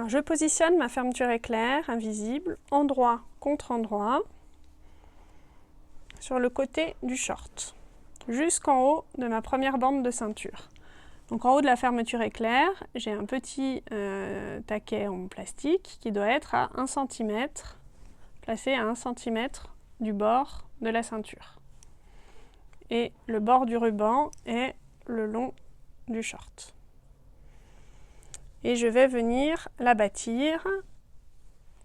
Alors je positionne ma fermeture éclair invisible, endroit contre endroit, sur le côté du short, jusqu'en haut de ma première bande de ceinture. Donc en haut de la fermeture éclair, j'ai un petit taquet en plastique qui doit être à 1 cm, placé à 1 cm du bord de la ceinture. Et le bord du ruban est le long du short. Et je vais venir la bâtir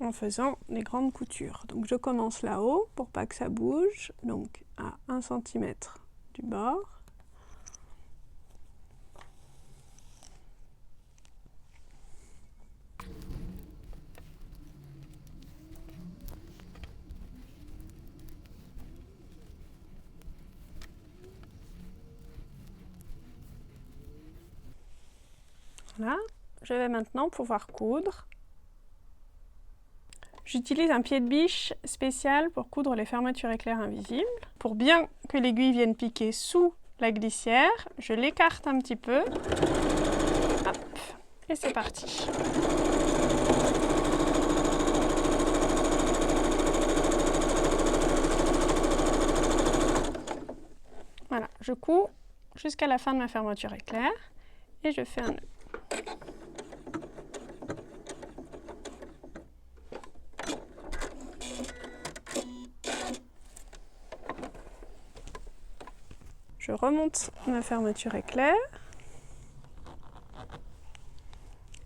en faisant des grandes coutures. Donc je commence là-haut pour pas que ça bouge, donc à 1 cm du bord. Voilà, je vais maintenant pouvoir coudre. J'utilise un pied de biche spécial pour coudre les fermetures éclair invisibles. Pour bien que l'aiguille vienne piquer sous la glissière, je l'écarte un petit peu. Hop, et c'est parti. Voilà, je couds jusqu'à la fin de ma fermeture éclair et je fais un nœud. Je remonte ma fermeture éclair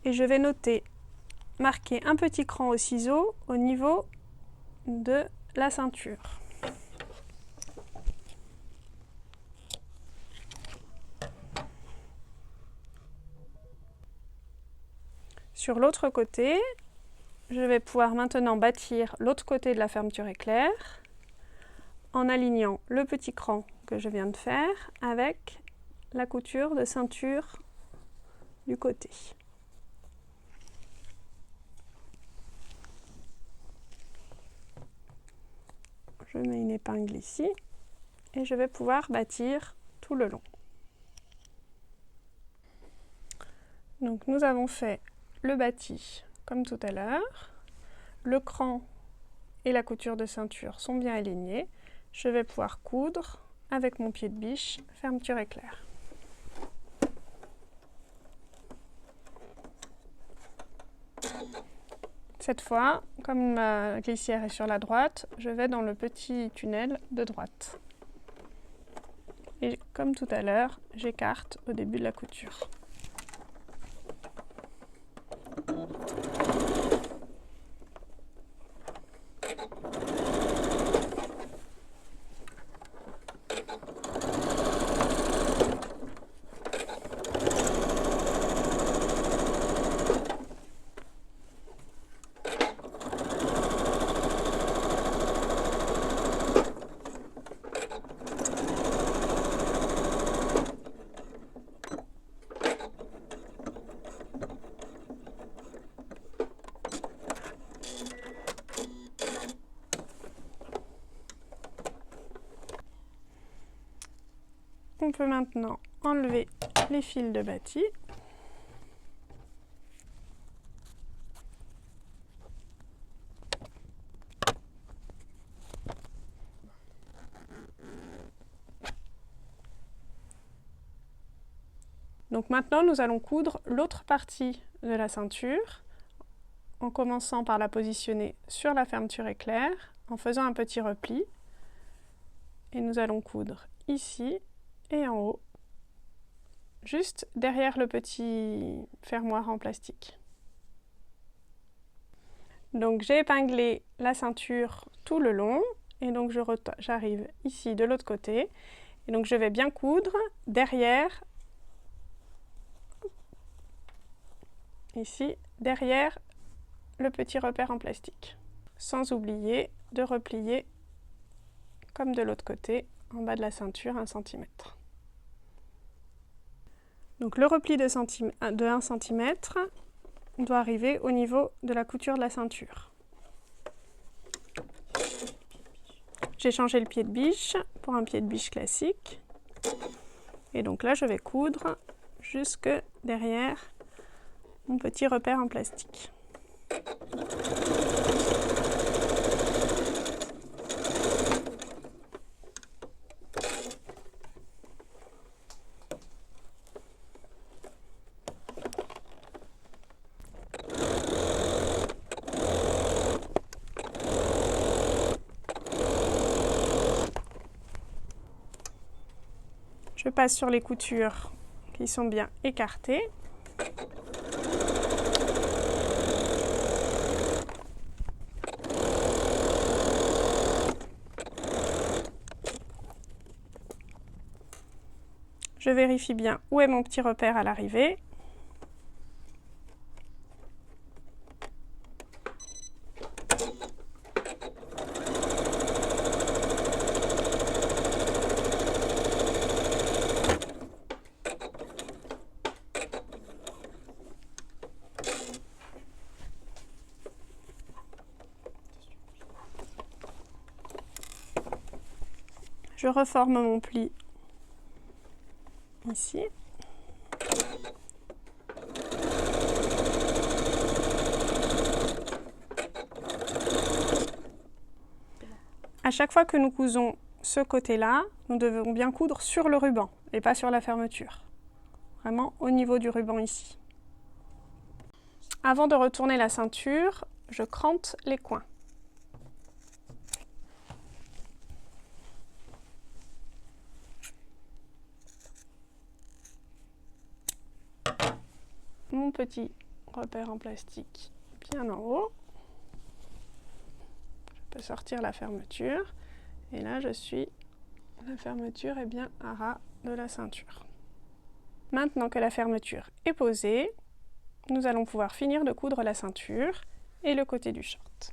et je vais marquer un petit cran au ciseau au niveau de la ceinture. Sur l'autre côté, je vais pouvoir maintenant bâtir l'autre côté de la fermeture éclair en alignant le petit cran que je viens de faire avec la couture de ceinture du côté. Je mets une épingle ici et je vais pouvoir bâtir tout le long. Donc nous avons fait le bâti comme tout à l'heure. Le cran et la couture de ceinture sont bien alignés. Je vais pouvoir coudre avec mon pied de biche fermeture éclair. Cette fois, comme ma glissière est sur la droite, je vais dans le petit tunnel de droite. Et comme tout à l'heure, j'écarte au début de la couture. On peut maintenant enlever les fils de bâti. Donc maintenant, nous allons coudre l'autre partie de la ceinture en commençant par la positionner sur la fermeture éclair, en faisant un petit repli. Et nous allons coudre ici et en haut, juste derrière le petit fermoir en plastique. Donc j'ai épinglé la ceinture tout le long et donc j'arrive ici de l'autre côté et donc je vais bien coudre derrière, ici, derrière le petit repère en plastique, sans oublier de replier comme de l'autre côté en bas de la ceinture 1 cm. Donc le repli de 1 cm doit arriver au niveau de la couture de la ceinture. J'ai changé le pied de biche pour un pied de biche classique. Et donc là, je vais coudre jusque derrière mon petit repère en plastique. Je passe sur les coutures qui sont bien écartées. Je vérifie bien où est mon petit repère à l'arrivée. Je reforme mon pli ici. À chaque fois que nous cousons ce côté-là, nous devons bien coudre sur le ruban et pas sur la fermeture. Vraiment au niveau du ruban ici. Avant de retourner la ceinture, je crante les coins. Mon petit repère en plastique bien en haut. Je peux sortir la fermeture. Et là, la fermeture est bien à ras de la ceinture. Maintenant que la fermeture est posée, nous allons pouvoir finir de coudre la ceinture et le côté du short.